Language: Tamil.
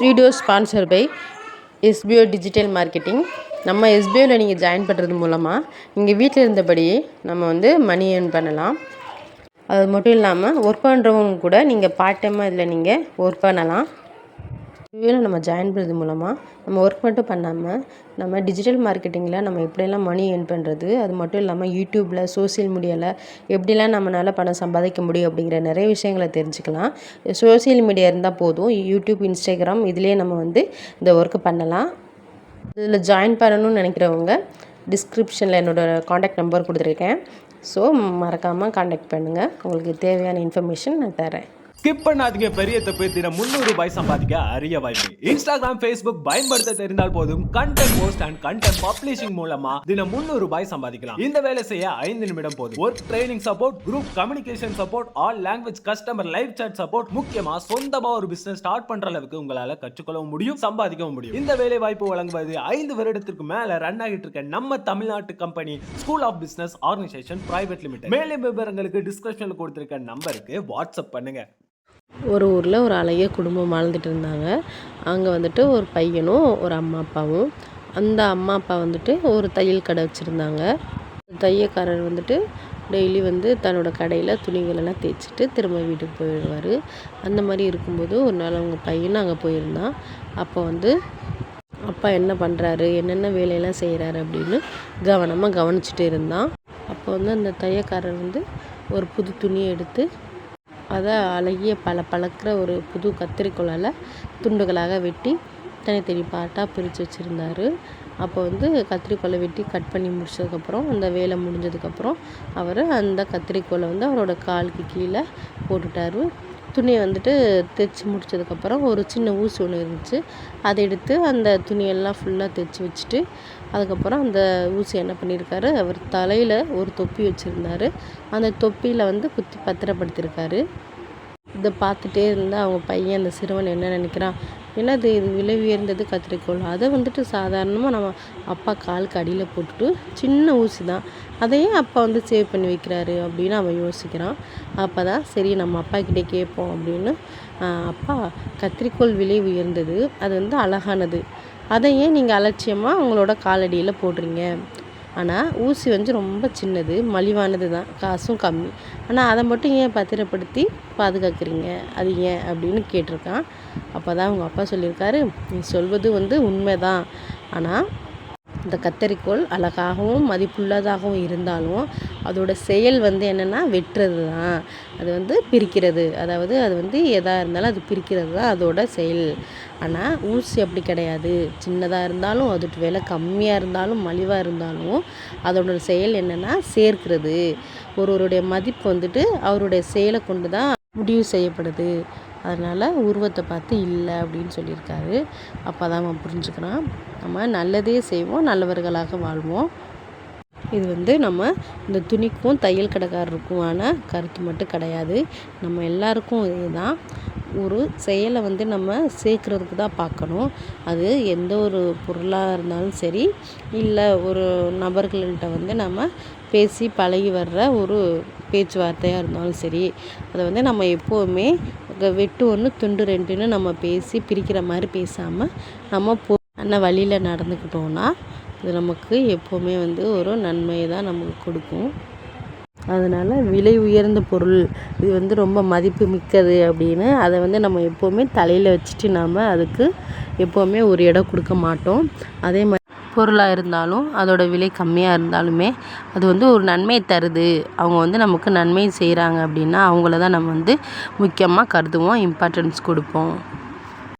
Video sponsor by SPO digital marketing. நம்ம எஸ்பிஓவில் நீங்கள் ஜாயின் பண்ணுறது மூலமாக நீங்கள் வீட்டில் இருந்தபடியே நம்ம வந்து மணி ஏர்ன் பண்ணலாம். அது மட்டும் இல்லாமல் ஒர்க் பண்ணுறவங்க கூட நீங்கள் பார்ட் டைமாக இதில் நீங்கள் ஒர்க் பண்ணலாம். எஸ்பிஓவில் நம்ம ஜாயின் பண்ணுறது மூலமாக நம்ம ஒர்க் மட்டும் பண்ணாமல் நம்ம டிஜிட்டல் மார்க்கெட்டிங்கில் நம்ம எப்படியெல்லாம் மணி ஏர்ன் பண்ணுறது, அது மட்டும் இல்லாமல் யூடியூப்பில் சோசியல் மீடியாவில் எப்படிலாம் நம்மளால் பணம் சம்பாதிக்க முடியும் அப்படிங்கிற நிறைய விஷயங்களை தெரிஞ்சுக்கலாம். சோசியல் மீடியா இருந்தால் போதும், யூடியூப், இன்ஸ்டாகிராம் இதிலே நம்ம வந்து இந்த ஒர்க்கு பண்ணலாம். இதில் ஜாயின் பண்ணணும்னு நினைக்கிறவங்க டிஸ்கிரிப்ஷனில் என்னோடய காண்டாக்ட் நம்பர் கொடுத்துருக்கேன். ஸோ மறக்காமல் காண்டாக்ட் பண்ணுங்கள். உங்களுக்கு தேவையான இன்ஃபர்மேஷன் நான் தரேன். ஸ்கிப் பண்ணாதீங்க. பெரிய தப்பு. தினம் 300 ரூபாய் சம்பாதிக்க அரிய வாய்ப்பு. இன்ஸ்டாகிராம், ஃபேஸ்புக் பயன்படுத்த தெரிந்தால் போதும், content post and content publishing மூலமா தினம் 300 ரூபாய் சம்பாதிக்கலாம். இந்த வேலை செய்ய 5 நிமிடம் போதும். Work training support, group communication support, all language customer live chat support, முக்கியமா சொந்தமா ஒரு பிசினஸ் ஸ்டார்ட் பண்ற அளவுக்கு உங்களால கற்றுக்கொள்ளவும் முடியும், சம்பாதிக்கவும் முடியும். இந்த வேலை வாய்ப்பு வழங்குவது 5 வருடத்திற்கு மேல ரன் ஆகிட்டு இருக்க நம்ம தமிழ்நாட்டு company school of business organization private limited. மேலும் விவரங்களுக்கு டிஸ்கிரிப்ஷன்ல கொடுத்திருக்க நம்பருக்கு வாட்ஸ்அப் பண்ணுங்க. ஒரு ஊரில் ஒரு அழகிய குடும்பம் வாழ்ந்துட்டு இருந்தாங்க. அங்கே வந்துட்டு ஒரு பையனும் ஒரு அம்மா அப்பாவும். அந்த அம்மா அப்பா வந்துட்டு ஒரு தையல் கடை வச்சுருந்தாங்க. தையக்காரர் வந்துட்டு டெய்லி வந்து தன்னோட கடையில் துணிகளெல்லாம் தேய்ச்சிட்டு திரும்ப வீட்டுக்கு போயிடுவார். அந்த மாதிரி இருக்கும்போது ஒரு நாள் அவங்க பையனும் அங்கே போயிருந்தான். அப்போ வந்து அப்பா என்ன பண்ணுறாரு, என்னென்ன வேலையெல்லாம் செய்கிறாரு அப்படின்னு கவனமாக கவனிச்சுட்டு இருந்தான். அப்போ வந்து அந்த தையக்காரர் வந்து ஒரு புது துணியை எடுத்து அதை அழகிய பளபளக்கிற ஒரு புது கத்திரிக்கோலால் துண்டுகளாக வெட்டி தனித்தனி பாட்டாக பிரித்து வச்சுருந்தாரு. அப்போ வந்து கத்திரிக்கோலை வெட்டி கட் பண்ணி முடிச்சதுக்கப்புறம், அந்த வேலை முடிஞ்சதுக்கப்புறம் அவர் அந்த கத்திரிக்கோலை வந்து அவரோட காலுக்கு கீழே போட்டுட்டார். துணியை வந்துட்டு தைச்சி முடிச்சதுக்கப்புறம் ஒரு சின்ன ஊசி ஒன்று இருந்துச்சு. அதை எடுத்து அந்த துணியெல்லாம் ஃபுல்லாக தைச்சி வச்சுட்டு, அதுக்கப்புறம் அந்த ஊசி என்ன பண்ணியிருக்காரு, அவர் தலையில் ஒரு தொப்பி வச்சுருந்தாரு. அந்த தொப்பியில் வந்து குத்தி பத்திரப்படுத்தியிருக்காரு. இதை பார்த்துட்டே இருந்தால் அவங்க பையன், அந்த சிறுவன் என்ன நினைக்கிறான், என்னது இது விலை உயர்ந்தது கத்திரிக்கோள், அதை வந்துட்டு சாதாரணமாக நம்ம அப்பா காலுக்கு அடியில் போட்டுட்டு சின்ன ஊசி தான், அதையும் அப்பா வந்து சேவ் பண்ணி வைக்கிறாரு அப்படின்னு அவன் யோசிக்கிறான். அப்போ தான் சரி நம்ம அப்பா கிட்டே கேட்போம் அப்படின்னு, அப்பா கத்திரிக்கோள் விலை உயர்ந்தது, அது வந்து அழகானது, அதை ஏன் நீங்கள் அலட்சியமாக உங்களோட காலடியில் போடுறீங்க, ஆனால் ஊசி வந்து ரொம்ப சின்னது, மலிவானது தான், காசும் கம்மி, ஆனால் அதை மட்டும் ஏன் பத்திரப்படுத்தி பாதுகாக்கிறீங்க, அது ஏன் அப்படின்னு கேட்டிருக்கான். அப்போ தான் அவங்க அப்பா சொல்லியிருக்காரு, நீ சொல்வது வந்து உண்மை தான், ஆனால் இந்த கத்தரிக்கோள் அழகாகவும் மதிப்புள்ளதாகவும் இருந்தாலும் அதோட செயல் வந்து என்னென்னா வெட்டுறது தான், அது வந்து பிரிக்கிறது, அதாவது அது வந்து எதாக இருந்தாலும் அது பிரிக்கிறது தான் அதோட செயல். ஆனால் ஊசி அப்படி கிடையாது, சின்னதாக இருந்தாலும் அதோட விலை கம்மியாக இருந்தாலும் மலிவாக இருந்தாலும் அதோட செயல் என்னென்னா சேர்க்கிறது. ஒருவருடைய மதிப்பு வந்துட்டு அவருடைய செயலை கொண்டு தான் முடிவு செய்யப்படுது, அதனால் உருவத்தை பார்த்து இல்லை அப்படின்னு சொல்லியிருக்காரு. அப்போ தான் அவன் புரிஞ்சுக்கிறான், நம்ம நல்லதே செய்வோம், நல்லவர்களாக வாழ்வோம். இது வந்து நம்ம இந்த துணிக்கும் தையல் கடைக்காரருக்குமான கருத்து மட்டும் கிடையாது, நம்ம எல்லாருக்கும் இதுதான். ஒரு செயலை வந்து நம்ம சேர்க்குறதுக்கு தான் பார்க்கணும். அது எந்த ஒரு பொருளாக இருந்தாலும் சரி, இல்லை ஒரு நபர்கள்கிட்ட வந்து நம்ம பேசி பழகி வர்ற ஒரு பேச்சுவார்த்தையாக இருந்தாலும் சரி, அதை வந்து நம்ம எப்போவுமே வெட்டு ஒன்று துண்டு ரெண்டுன்னு நம்ம பேசி பிரிக்கிற மாதிரி பேசாமல் நம்ம நல்ல வழியில் நடந்துக்கிட்டோன்னா அது நமக்கு எப்போவுமே வந்து ஒரு நன்மையை தான் நமக்கு கொடுக்கும். அதனால் விலை உயர்ந்த பொருள் இது வந்து ரொம்ப மதிப்பு மிக்கது அப்படின்னு அதை வந்து நம்ம எப்போவுமே தலையில் வச்சுட்டு நாம் அதுக்கு எப்போவுமே ஒரு இடம் கொடுக்க மாட்டோம். அதே மாதிரி பொருளாக இருந்தாலும் அதோட விலை கம்மியாக இருந்தாலுமே அது வந்து ஒரு நன்மையை தருது, அவங்க வந்து நமக்கு நன்மை செய்கிறாங்க அப்படின்னா அவங்கள தான் நம்ம வந்து முக்கியமாக கருதுவோம், இம்பார்ட்டன்ஸ் கொடுப்போம்.